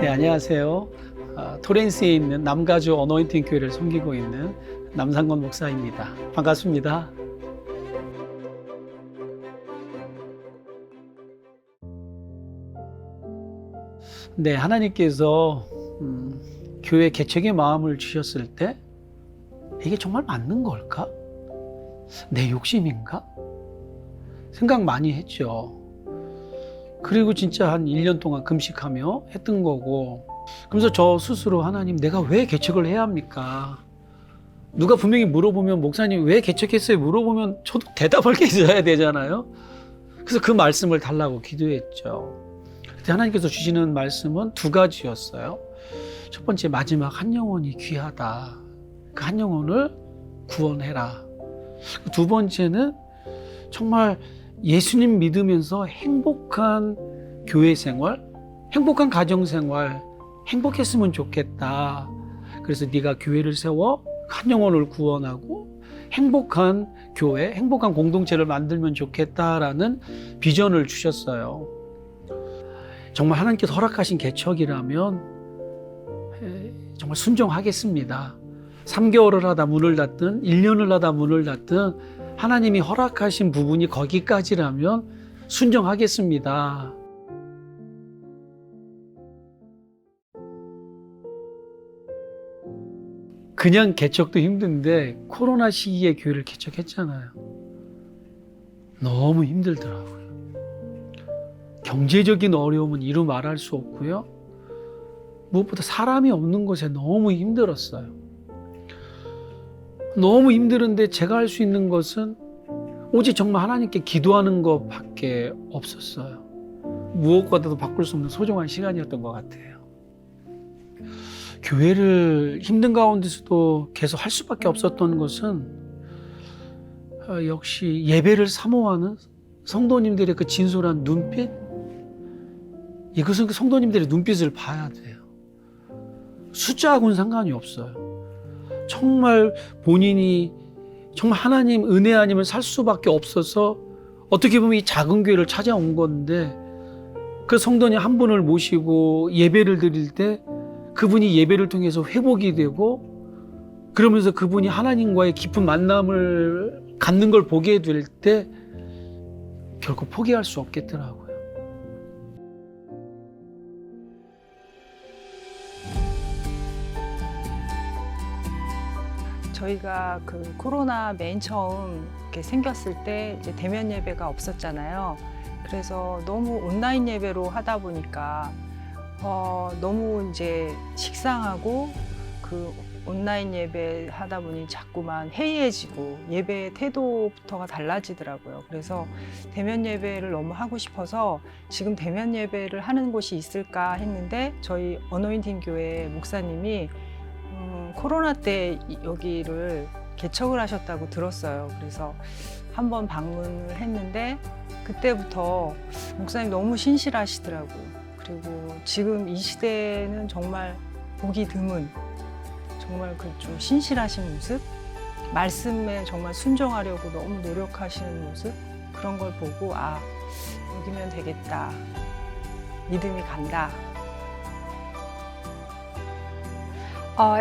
네, 안녕하세요. 토렌스에 있는 남가주 어노인팅 교회를 섬기고 있는 남상건 목사입니다. 반갑습니다. 네, 하나님께서 교회 개척의 마음을 주셨을 때 이게 정말 맞는 걸까? 내 욕심인가? 생각 많이 했죠. 그리고 진짜 한 1년 동안 금식하며 했던 거고, 그러면서 저 스스로 하나님, 내가 왜 개척을 해야 합니까? 누가 분명히 물어보면, 목사님 왜 개척했어요? 물어보면 저도 대답할 게 있어야 되잖아요. 그래서 그 말씀을 달라고 기도했죠. 그때 하나님께서 주시는 말씀은 두 가지였어요. 첫 번째, 마지막 한 영혼이 귀하다. 그 한 영혼을 구원해라. 두 번째는 정말 예수님 믿으면서 행복한 교회 생활, 행복한 가정 생활, 행복했으면 좋겠다. 그래서 네가 교회를 세워 한 영혼을 구원하고 행복한 교회, 행복한 공동체를 만들면 좋겠다라는 비전을 주셨어요. 정말 하나님께서 허락하신 개척이라면 정말 순종하겠습니다. 3개월을 하다 문을 닫든 1년을 하다 문을 닫든 하나님이 허락하신 부분이 거기까지라면 순종하겠습니다. 그냥 개척도 힘든데 코로나 시기에 교회를 개척했잖아요. 너무 힘들더라고요. 경제적인 어려움은 이루 말할 수 없고요. 무엇보다 사람이 없는 곳에 너무 힘들었어요. 너무 힘들은데 제가 할 수 있는 것은 오직 정말 하나님께 기도하는 것밖에 없었어요. 무엇과도 바꿀 수 없는 소중한 시간이었던 것 같아요. 교회를 힘든 가운데서도 계속 할 수밖에 없었던 것은 역시 예배를 사모하는 성도님들의 그 진솔한 눈빛, 이것은 그 성도님들의 눈빛을 봐야 돼요. 숫자하고는 상관이 없어요. 정말 본인이 정말 하나님 은혜 아니면 살 수밖에 없어서 어떻게 보면 이 작은 교회를 찾아온 건데, 그 성도님 한 분을 모시고 예배를 드릴 때 그분이 예배를 통해서 회복이 되고, 그러면서 그분이 하나님과의 깊은 만남을 갖는 걸 보게 될 때 결코 포기할 수 없겠더라고요. 저희가 그 코로나 맨 처음 이렇게 생겼을 때 이제 대면 예배가 없었잖아요. 그래서 너무 온라인 예배로 하다 보니까 너무 이제 식상하고, 그 온라인 예배 하다 보니 자꾸만 해이해지고 예배 태도부터가 달라지더라고요. 그래서 대면 예배를 너무 하고 싶어서 지금 대면 예배를 하는 곳이 있을까 했는데, 저희 어노인팅 교회 목사님이 코로나 때 여기를 개척을 하셨다고 들었어요. 그래서 한번 방문을 했는데 그때부터 목사님 너무 신실하시더라고요. 그리고 지금 이 시대는 정말 보기 드문, 정말 그 좀 신실하신 모습, 말씀에 정말 순종하려고 너무 노력하시는 모습, 그런 걸 보고 여기면 되겠다, 믿음이 간다.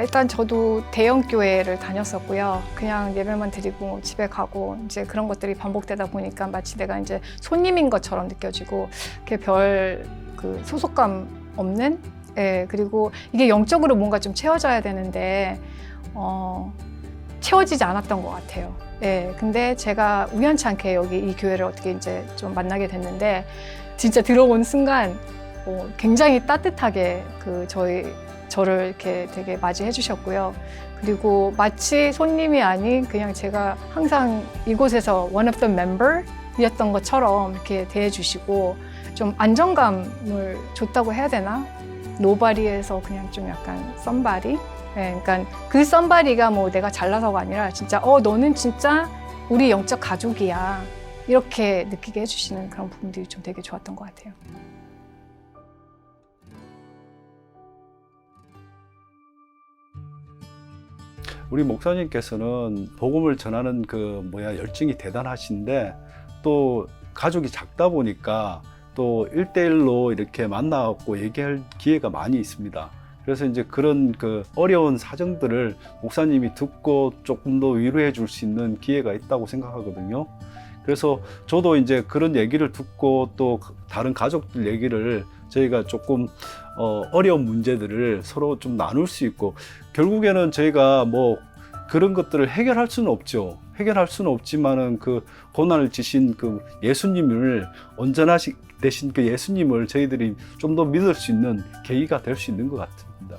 일단 저도 대형 교회를 다녔었고요. 그냥 예배만 드리고 집에 가고 이제 그런 것들이 반복되다 보니까 마치 내가 이제 손님인 것처럼 느껴지고, 그 소속감 없는, 그리고 이게 영적으로 뭔가 좀 채워져야 되는데 채워지지 않았던 것 같아요. 근데 제가 우연치 않게 여기 이 교회를 어떻게 이제 좀 만나게 됐는데, 진짜 들어온 순간 굉장히 따뜻하게 저를 이렇게 되게 맞이해 주셨고요. 그리고 마치 손님이 아닌 그냥 제가 항상 이곳에서 one of the member이었던 것처럼 이렇게 대해 주시고, 좀 안정감을 줬다고 해야 되나? 노바리에서 그냥 좀 약간 썸바리? 그러니까 그 썸바리가 뭐 내가 잘나서가 아니라 진짜 너는 진짜 우리 영적 가족이야, 이렇게 느끼게 해주시는 그런 부분들이 좀 되게 좋았던 것 같아요. 우리 목사님께서는 복음을 전하는 열정이 대단하신데, 또 가족이 작다 보니까 또 1대1로 이렇게 만나고 얘기할 기회가 많이 있습니다. 그래서 이제 그런 그 어려운 사정들을 목사님이 듣고 조금 더 위로해 줄 수 있는 기회가 있다고 생각하거든요. 그래서 저도 이제 그런 얘기를 듣고 또 다른 가족들 얘기를 저희가 조금 어려운 문제들을 서로 좀 나눌 수 있고, 결국에는 저희가 뭐 그런 것들을 해결할 수는 없죠. 해결할 수는 없지만은 그 고난을 지신 그 예수님을, 온전하 되신 그 예수님을 저희들이 좀 더 믿을 수 있는 계기가 될 수 있는 것 같습니다.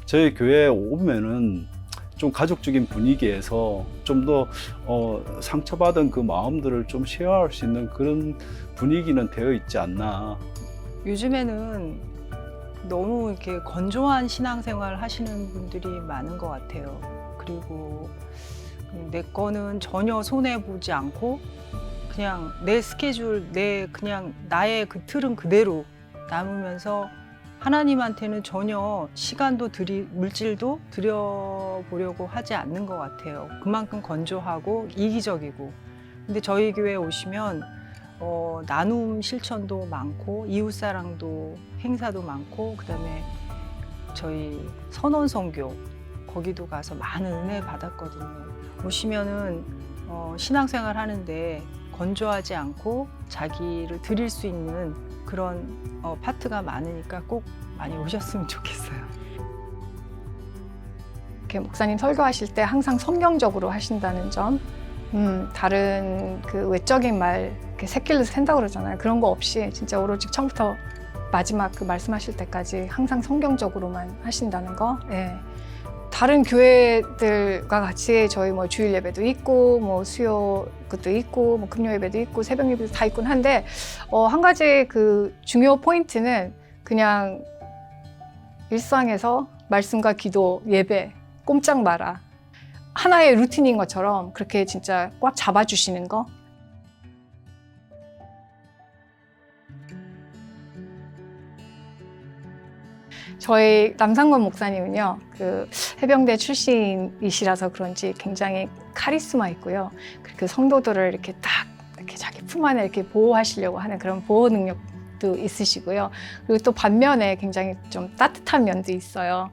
저희 교회에 오면은 좀 가족적인 분위기에서 좀 더 상처받은 그 마음들을 좀 쉐어할 수 있는 그런 분위기는 되어 있지 않나. 요즘에는 너무 이렇게 건조한 신앙생활 하시는 분들이 많은 것 같아요. 그리고 내 거는 전혀 손해보지 않고 그냥 내 스케줄, 그냥 나의 그 틀은 그대로 남으면서 하나님한테는 전혀 시간도 물질도 들여보려고 하지 않는 것 같아요. 그만큼 건조하고 이기적이고. 근데 저희 교회에 오시면 나눔 실천도 많고 이웃사랑도 행사도 많고, 그다음에 저희 선원 선교 거기도 가서 많은 은혜 받았거든요. 오시면은 신앙생활 하는데 건조하지 않고 자기를 드릴 수 있는 그런 파트가 많으니까 꼭 많이 오셨으면 좋겠어요. 이렇게 목사님 설교하실 때 항상 성경적으로 하신다는 점, 다른 그 외적인 말, 이렇게 새길로 샌다고 그러잖아요. 그런 거 없이 진짜 오로지 처음부터 마지막 그 말씀하실 때까지 항상 성경적으로만 하신다는 거. 예. 다른 교회들과 같이 저희 뭐 주일 예배도 있고, 뭐 수요 것도 있고, 뭐 금요 예배도 있고, 새벽 예배도 다 있곤 한데, 한 가지 그 중요 포인트는 그냥 일상에서 말씀과 기도, 예배, 꼼짝 마라. 하나의 루틴인 것처럼 그렇게 진짜 꽉 잡아주시는 거. 저희 남상권 목사님은요, 그 해병대 출신이시라서 그런지 굉장히 카리스마 있고요. 그 성도들을 이렇게 딱 이렇게 자기 품 안에 이렇게 보호하시려고 하는 그런 보호 능력도 있으시고요. 그리고 또 반면에 굉장히 좀 따뜻한 면도 있어요.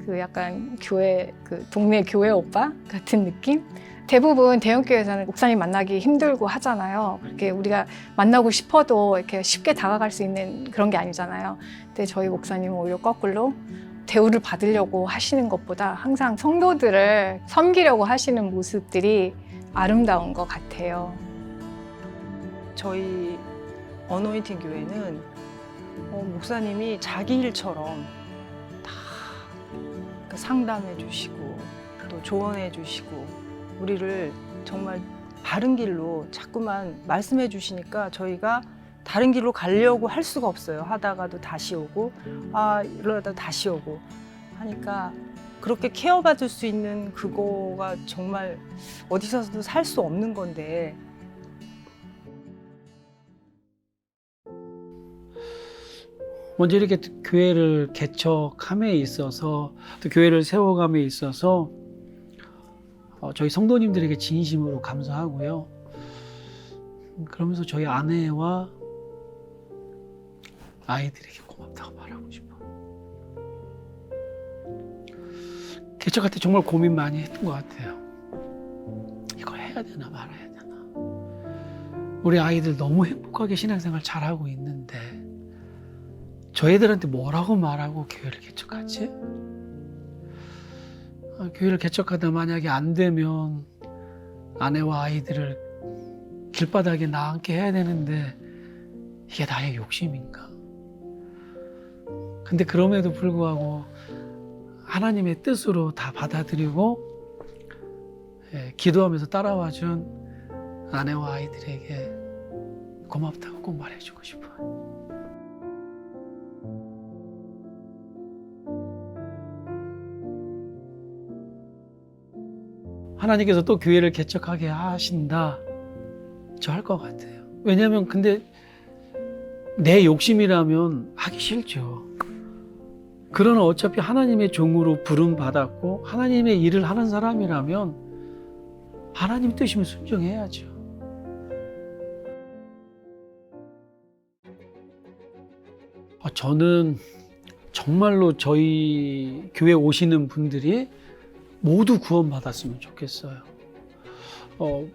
그 약간 교회, 그 동네 교회 오빠 같은 느낌? 대부분 대형교회에서는 목사님 만나기 힘들고 하잖아요. 그렇게 우리가 만나고 싶어도 이렇게 쉽게 다가갈 수 있는 그런 게 아니잖아요. 근데 저희 목사님은 오히려 거꾸로 대우를 받으려고 하시는 것보다 항상 성도들을 섬기려고 하시는 모습들이 아름다운 것 같아요. 저희 어노인팅 교회는 목사님이 자기 일처럼 다 상담해 주시고 또 조언해 주시고 우리를 정말 바른 길로 자꾸만 말씀해 주시니까 저희가 다른 길로 가려고 할 수가 없어요. 하다가도 다시 오고, 이러다 다시 오고 하니까 그렇게 케어받을 수 있는 그거가 정말 어디서도 살 수 없는 건데. 먼저 이렇게 교회를 개척함에 있어서, 또 교회를 세워감에 있어서 저희 성도님들에게 진심으로 감사하고요. 그러면서 저희 아내와 아이들에게 고맙다고 말하고 싶어요. 개척할 때 정말 고민 많이 했던 것 같아요. 이걸 해야 되나 말아야 되나. 우리 아이들 너무 행복하게 신앙생활 잘하고 있는데 저희들한테 뭐라고 말하고 교회를 개척하지? 교회를 개척하다 만약에 안 되면 아내와 아이들을 길바닥에 나앉게 해야 되는데 이게 나의 욕심인가? 근데 그럼에도 불구하고 하나님의 뜻으로 다 받아들이고 기도하면서 따라와 준 아내와 아이들에게 고맙다고 꼭 말해주고 싶어요. 하나님께서 또 교회를 개척하게 하신다. 저 할 것 같아요. 왜냐하면 근데 내 욕심이라면 하기 싫죠. 그러나 어차피 하나님의 종으로 부름 받았고 하나님의 일을 하는 사람이라면 하나님 뜻이면 순종해야죠. 저는 정말로 저희 교회 오시는 분들이 모두 구원받았으면 좋겠어요.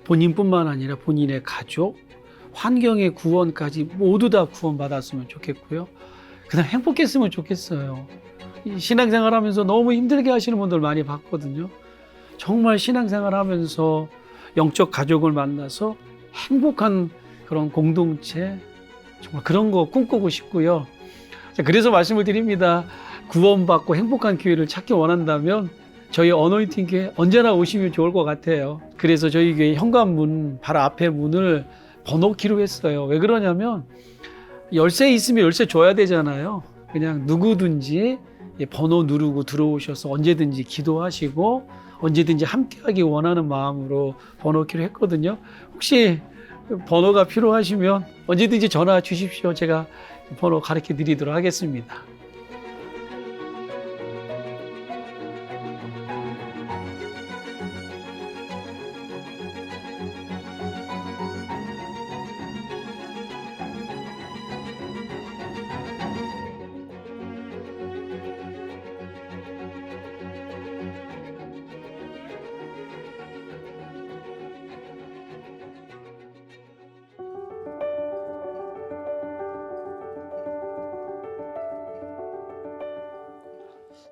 본인뿐만 아니라 본인의 가족, 환경의 구원까지 모두 다 구원받았으면 좋겠고요. 그다음 행복했으면 좋겠어요. 이 신앙생활 하면서 너무 힘들게 하시는 분들 많이 봤거든요. 정말 신앙생활 하면서 영적 가족을 만나서 행복한 그런 공동체, 정말 그런 거 꿈꾸고 싶고요. 그래서 말씀을 드립니다. 구원받고 행복한 교회를 찾기 원한다면 저희 어노인팅 교회 언제나 오시면 좋을 것 같아요. 그래서 저희 교회 현관문 바로 앞에 문을 번호키로 했어요. 왜 그러냐면 열쇠 있으면 열쇠 줘야 되잖아요. 그냥 누구든지 번호 누르고 들어오셔서 언제든지 기도하시고 언제든지 함께하기 원하는 마음으로 번호키로 했거든요. 혹시 번호가 필요하시면 언제든지 전화 주십시오. 제가 번호 가르쳐 드리도록 하겠습니다.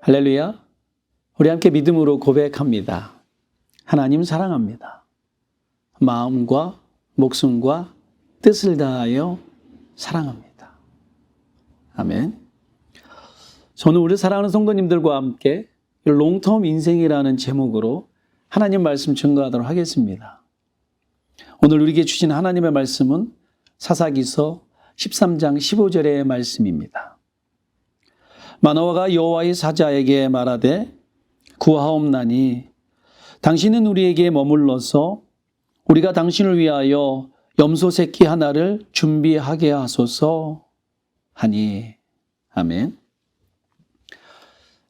할렐루야. 우리 함께 믿음으로 고백합니다. 하나님 사랑합니다. 마음과 목숨과 뜻을 다하여 사랑합니다. 아멘. 저는 우리 사랑하는 성도님들과 함께 롱텀 인생이라는 제목으로 하나님 말씀 증거하도록 하겠습니다. 오늘 우리에게 주신 하나님의 말씀은 사사기서 13장 15절의 말씀입니다. 마노아가 여호와의 사자에게 말하되 구하옵나니 당신은 우리에게 머물러서 우리가 당신을 위하여 염소 새끼 하나를 준비하게 하소서 하니. 아멘.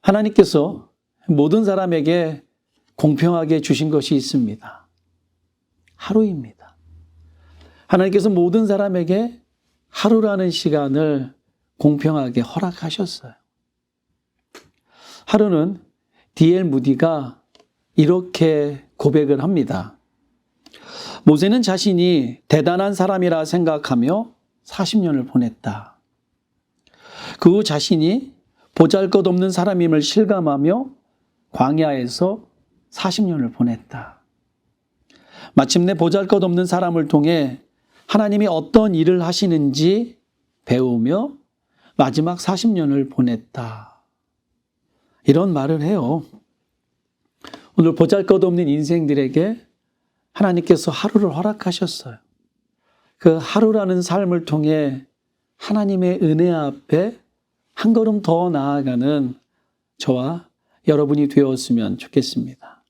하나님께서 모든 사람에게 공평하게 주신 것이 있습니다. 하루입니다. 하나님께서 모든 사람에게 하루라는 시간을 공평하게 허락하셨어요. 하루는 D.L. 무디가 이렇게 고백을 합니다. 모세는 자신이 대단한 사람이라 생각하며 40년을 보냈다. 그 후 자신이 보잘것없는 사람임을 실감하며 광야에서 40년을 보냈다. 마침내 보잘것없는 사람을 통해 하나님이 어떤 일을 하시는지 배우며 마지막 40년을 보냈다. 이런 말을 해요. 오늘 보잘것없는 인생들에게 하나님께서 하루를 허락하셨어요. 그 하루라는 삶을 통해 하나님의 은혜 앞에 한 걸음 더 나아가는 저와 여러분이 되었으면 좋겠습니다.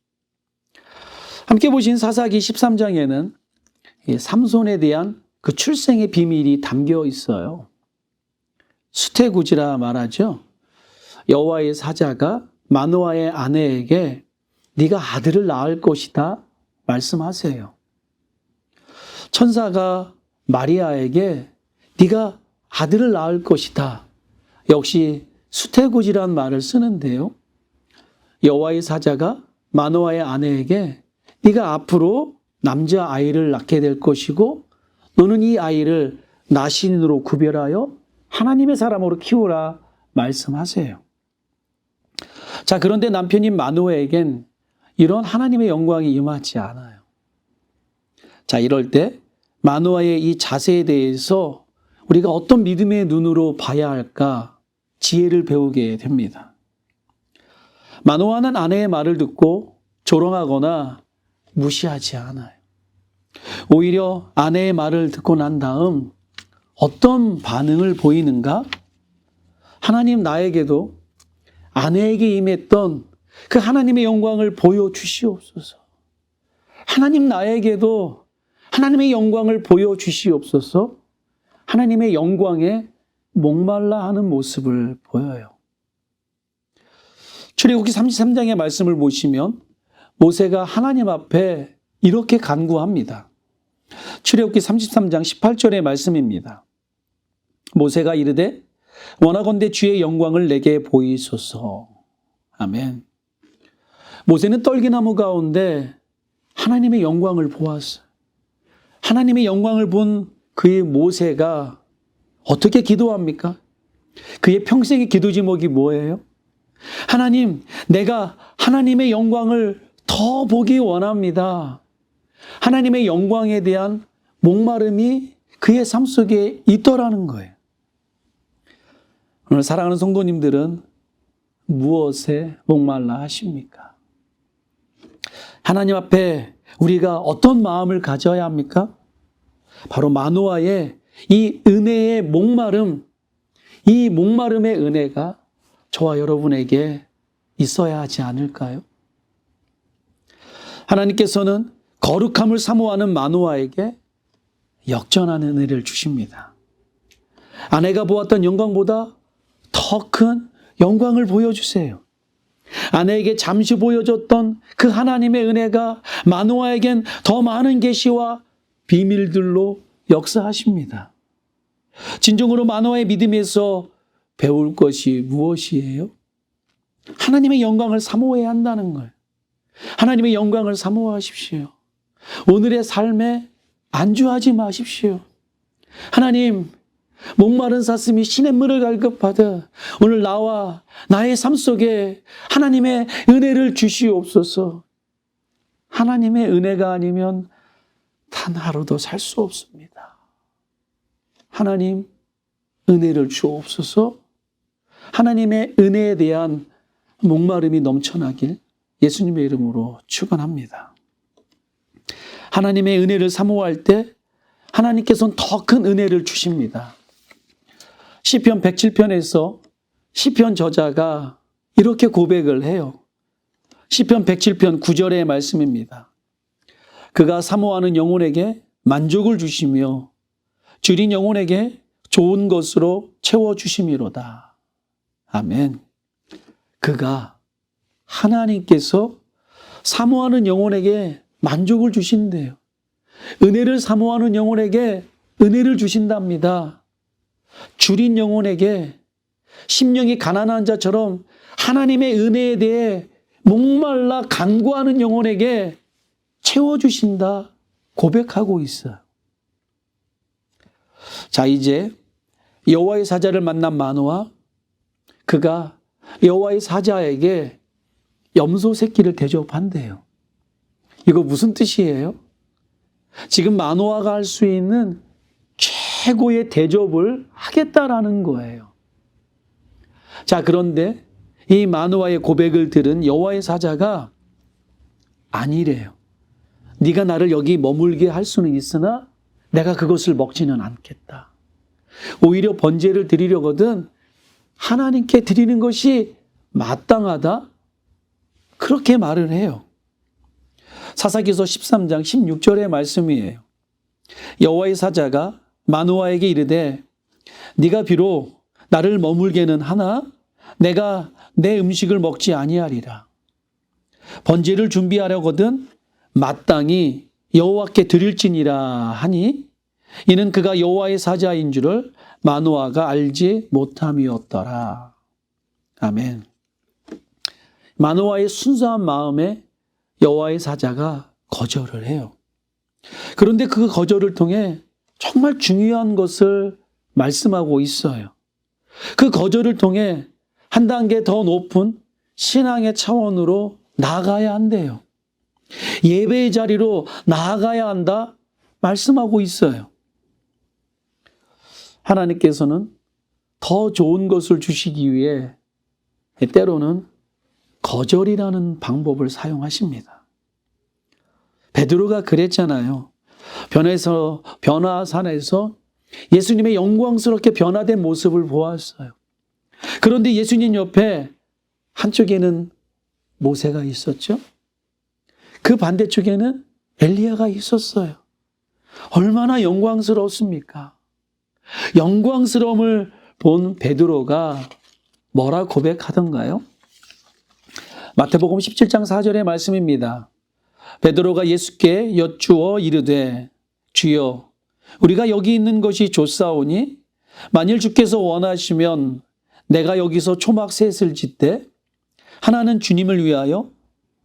함께 보신 사사기 13장에는 삼손에 대한 그 출생의 비밀이 담겨 있어요. 수태구지라 말하죠. 여호와의 사자가 마노아의 아내에게 네가 아들을 낳을 것이다 말씀하세요. 천사가 마리아에게 네가 아들을 낳을 것이다. 역시 수태구지란 말을 쓰는데요. 여호와의 사자가 마노아의 아내에게 네가 앞으로 남자아이를 낳게 될 것이고 너는 이 아이를 나신으로 구별하여 하나님의 사람으로 키우라 말씀하세요. 자, 그런데 남편인 마노아에겐 이런 하나님의 영광이 임하지 않아요. 자, 이럴 때 마노아의 이 자세에 대해서 우리가 어떤 믿음의 눈으로 봐야 할까 지혜를 배우게 됩니다. 마노아는 아내의 말을 듣고 조롱하거나 무시하지 않아요. 오히려 아내의 말을 듣고 난 다음 어떤 반응을 보이는가? 하나님 나에게도 아내에게 임했던 그 하나님의 영광을 보여주시옵소서. 하나님 나에게도 하나님의 영광을 보여주시옵소서. 하나님의 영광에 목말라 하는 모습을 보여요. 출애굽기 33장의 말씀을 보시면 모세가 하나님 앞에 이렇게 간구합니다. 출애굽기 33장 18절의 말씀입니다. 모세가 이르되 원하건대 주의 영광을 내게 보이소서. 아멘. 모세는 떨기나무 가운데 하나님의 영광을 보았어요. 하나님의 영광을 본 그의 모세가 어떻게 기도합니까? 그의 평생의 기도 제목이 뭐예요? 하나님, 내가 하나님의 영광을 더 보기 원합니다. 하나님의 영광에 대한 목마름이 그의 삶 속에 있더라는 거예요. 오늘 사랑하는 성도님들은 무엇에 목말라 하십니까? 하나님 앞에 우리가 어떤 마음을 가져야 합니까? 바로 마노아의 이 은혜의 목마름, 이 목마름의 은혜가 저와 여러분에게 있어야 하지 않을까요? 하나님께서는 거룩함을 사모하는 마노아에게 역전하는 은혜를 주십니다. 아내가 보았던 영광보다 더 큰 영광을 보여주세요. 아내에게 잠시 보여줬던 그 하나님의 은혜가 마노아에겐 더 많은 계시와 비밀들로 역사하십니다. 진정으로 마노아의 믿음에서 배울 것이 무엇이에요? 하나님의 영광을 사모해야 한다는 거예요. 하나님의 영광을 사모하십시오. 오늘의 삶에 안주하지 마십시오. 하나님, 목마른 사슴이 시냇물을 갈급하듯 오늘 나와 나의 삶 속에 하나님의 은혜를 주시옵소서. 하나님의 은혜가 아니면 단 하루도 살 수 없습니다. 하나님, 은혜를 주옵소서. 하나님의 은혜에 대한 목마름이 넘쳐나길 예수님의 이름으로 축원합니다. 하나님의 은혜를 사모할 때 하나님께서는 더 큰 은혜를 주십니다. 시편 107편에서 시편 저자가 이렇게 고백을 해요. 시편 107편 9절의 말씀입니다. 그가 사모하는 영혼에게 만족을 주시며 줄인 영혼에게 좋은 것으로 채워주심이로다. 아멘. 그가 하나님께서 사모하는 영혼에게 만족을 주신대요. 은혜를 사모하는 영혼에게 은혜를 주신답니다. 줄인 영혼에게 심령이 가난한 자처럼 하나님의 은혜에 대해 목말라 간구하는 영혼에게 채워주신다 고백하고 있어요. 자, 이제 여호와의 사자를 만난 마노아, 그가 여호와의 사자에게 염소 새끼를 대접한대요. 이거 무슨 뜻이에요? 지금 마노아가 할 수 있는 최고의 대접을 하겠다라는 거예요. 자, 그런데 이 마노아의 고백을 들은 여호와의 사자가 아니래요. 네가 나를 여기 머물게 할 수는 있으나 내가 그것을 먹지는 않겠다. 오히려 번제를 드리려거든 하나님께 드리는 것이 마땅하다. 그렇게 말을 해요. 사사기서 13장 16절의 말씀이에요. 여호와의 사자가 마노아에게 이르되 네가 비록 나를 머물게는 하나 내가 내 음식을 먹지 아니하리라. 번제를 준비하려거든 마땅히 여호와께 드릴지니라 하니 이는 그가 여호와의 사자인 줄을 마노아가 알지 못함이었더라. 아멘. 마노아의 순수한 마음에 여호와의 사자가 거절을 해요. 그런데 그 거절을 통해 정말 중요한 것을 말씀하고 있어요. 그 거절을 통해 한 단계 더 높은 신앙의 차원으로 나아가야 한대요. 예배의 자리로 나아가야 한다 말씀하고 있어요. 하나님께서는 더 좋은 것을 주시기 위해 때로는 거절이라는 방법을 사용하십니다. 베드로가 그랬잖아요. 변화산에서 예수님의 영광스럽게 변화된 모습을 보았어요. 그런데 예수님 옆에 한쪽에는 모세가 있었죠. 그 반대쪽에는 엘리야가 있었어요. 얼마나 영광스러웠습니까? 영광스러움을 본 베드로가 뭐라 고백하던가요? 마태복음 17장 4절의 말씀입니다. 베드로가 예수께 여쭈어 이르되 주여 우리가 여기 있는 것이 좋사오니 만일 주께서 원하시면 내가 여기서 초막 셋을 짓되 하나는 주님을 위하여,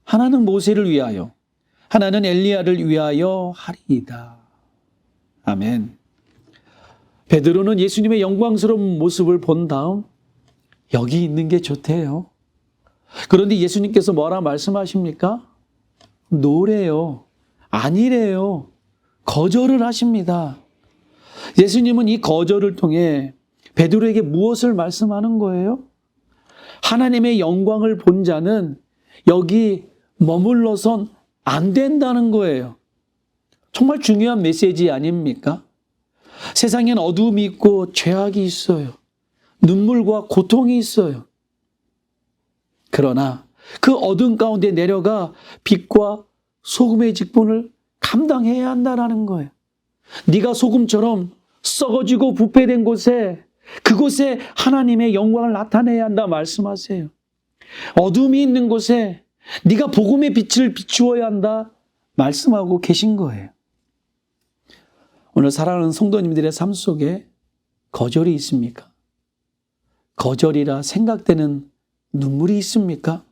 하나는 모세를 위하여, 하나는 엘리야를 위하여 하리이다. 아멘. 베드로는 예수님의 영광스러운 모습을 본 다음 여기 있는 게 좋대요. 그런데 예수님께서 뭐라 말씀하십니까? 노래요. 아니래요. 거절을 하십니다. 예수님은 이 거절을 통해 베드로에게 무엇을 말씀하는 거예요? 하나님의 영광을 본 자는 여기 머물러선 안 된다는 거예요. 정말 중요한 메시지 아닙니까? 세상엔 어두움이 있고 죄악이 있어요. 눈물과 고통이 있어요. 그러나 그 어둠 가운데 내려가 빛과 소금의 직분을 감당해야 한다는 거예요. 네가 소금처럼 썩어지고 부패된 곳에, 그곳에 하나님의 영광을 나타내야 한다 말씀하세요. 어둠이 있는 곳에 네가 복음의 빛을 비추어야 한다 말씀하고 계신 거예요. 오늘 사랑하는 성도님들의 삶 속에 거절이 있습니까? 거절이라 생각되는 눈물이 있습니까?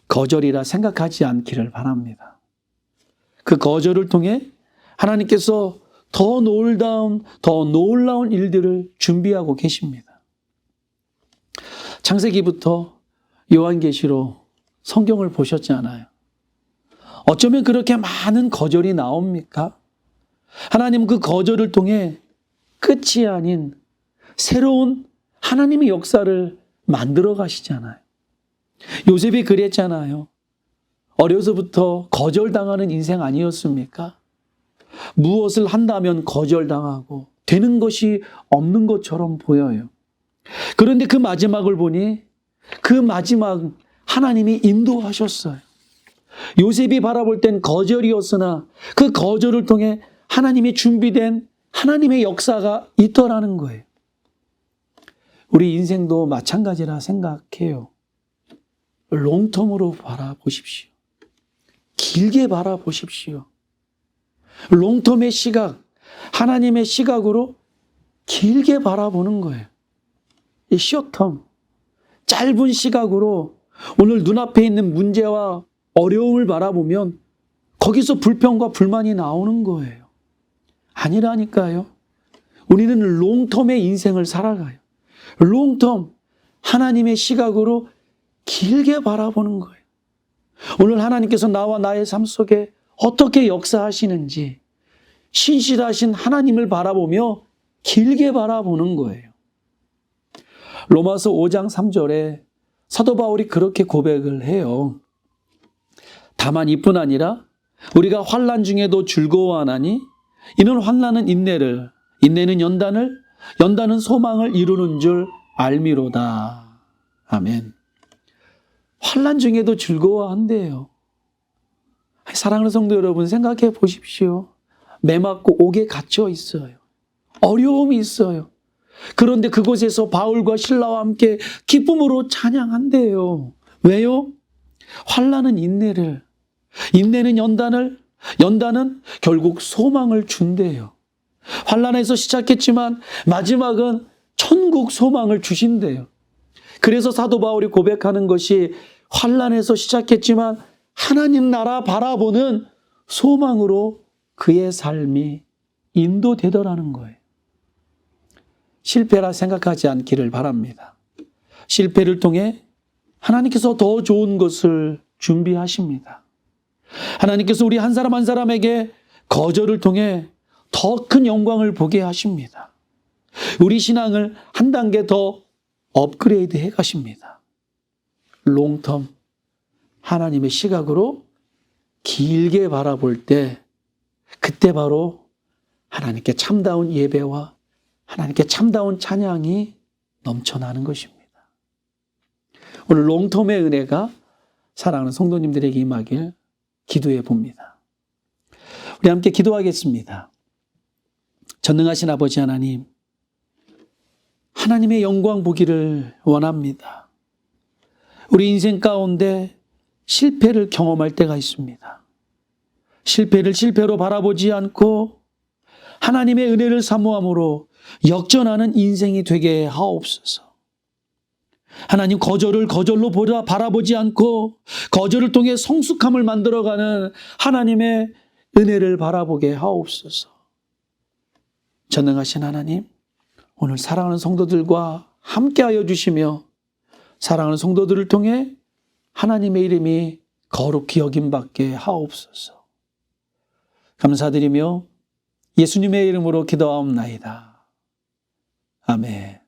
거절이라 생각하지 않기를 바랍니다. 그 거절을 통해 하나님께서 더 놀라운 일들을 준비하고 계십니다. 창세기부터 요한계시로 성경을 보셨잖아요. 어쩌면 그렇게 많은 거절이 나옵니까? 하나님 그 거절을 통해 끝이 아닌 새로운 하나님의 역사를 만들어 가시잖아요. 요셉이 그랬잖아요. 어려서부터 거절당하는 인생 아니었습니까? 무엇을 한다면 거절당하고 되는 것이 없는 것처럼 보여요. 그런데 그 마지막을 보니 그 마지막 하나님이 인도하셨어요. 요셉이 바라볼 땐 거절이었으나 그 거절을 통해 하나님이 준비된 하나님의 역사가 있더라는 거예요. 우리 인생도 마찬가지라 생각해요. 롱텀으로 바라보십시오. 길게 바라보십시오. 롱텀의 시각, 하나님의 시각으로 길게 바라보는 거예요. 이 숏텀, 짧은 시각으로 오늘 눈앞에 있는 문제와 어려움을 바라보면 거기서 불평과 불만이 나오는 거예요. 아니라니까요. 우리는 롱텀의 인생을 살아가요. 롱텀, 하나님의 시각으로 길게 바라보는 거예요. 오늘 하나님께서 나와 나의 삶 속에 어떻게 역사하시는지 신실하신 하나님을 바라보며 길게 바라보는 거예요. 로마서 5장 3절에 사도 바울이 그렇게 고백을 해요. 다만 이뿐 아니라 우리가 환난 중에도 즐거워하나니 이는 환난은 인내를, 인내는 연단을, 연단은 소망을 이루는 줄 알미로다. 아멘. 환난 중에도 즐거워한대요. 사랑하는 성도 여러분, 생각해 보십시오. 매 맞고 옥에 갇혀 있어요. 어려움이 있어요. 그런데 그곳에서 바울과 실라와 함께 기쁨으로 찬양한대요. 왜요? 환난은 인내를, 인내는 연단을, 연단은 결국 소망을 준대요. 환난에서 시작했지만 마지막은 천국 소망을 주신대요. 그래서 사도 바울이 고백하는 것이 환난에서 시작했지만 하나님 나라 바라보는 소망으로 그의 삶이 인도되더라는 거예요. 실패라 생각하지 않기를 바랍니다. 실패를 통해 하나님께서 더 좋은 것을 준비하십니다. 하나님께서 우리 한 사람 한 사람에게 거절을 통해 더 큰 영광을 보게 하십니다. 우리 신앙을 한 단계 더 업그레이드 해 가십니다. 롱텀, 하나님의 시각으로 길게 바라볼 때 그때 바로 하나님께 참다운 예배와 하나님께 참다운 찬양이 넘쳐나는 것입니다. 오늘 롱텀의 은혜가 사랑하는 성도님들에게 임하길 기도해 봅니다. 우리 함께 기도하겠습니다. 전능하신 아버지 하나님, 하나님의 영광 보기를 원합니다. 우리 인생 가운데 실패를 경험할 때가 있습니다. 실패를 실패로 바라보지 않고 하나님의 은혜를 사모함으로 역전하는 인생이 되게 하옵소서. 하나님, 거절을 거절로 바라보지 않고 거절을 통해 성숙함을 만들어가는 하나님의 은혜를 바라보게 하옵소서. 전능하신 하나님, 오늘 사랑하는 성도들과 함께하여 주시며 사랑하는 성도들을 통해 하나님의 이름이 거룩히 여김받게 하옵소서. 감사드리며 예수님의 이름으로 기도하옵나이다. 아멘.